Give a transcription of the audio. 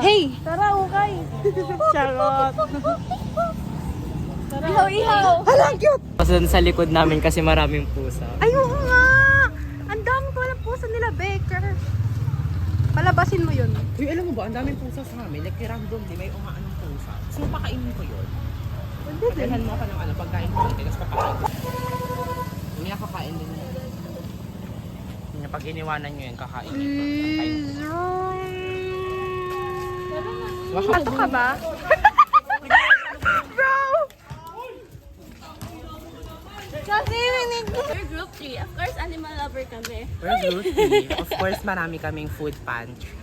Hey! Tara, ukay. Charot! Ihaw, ihaw. Hala, ang cute! Pasan sa likod namin kasi maraming pusa. Ay, oo nga! Ang dami ko walang pusa nila, Baker. Palabasin mo yun. Uy, alam mo ba, ang daming pusa sa amin. Like, randomly, may umaanong pusa. So, pakainin ko yun. Pwede din. Pagkain mo ako ng pagkain ko. Tapos papakain ko. Hindi nakakain din yun. Pag iniwanan nyo yun, kakain. Ato ka ba? Bro! Kasi, we're group 3. Of course, animal lover kami. We're guilty. Of course, marami kaming food pantry.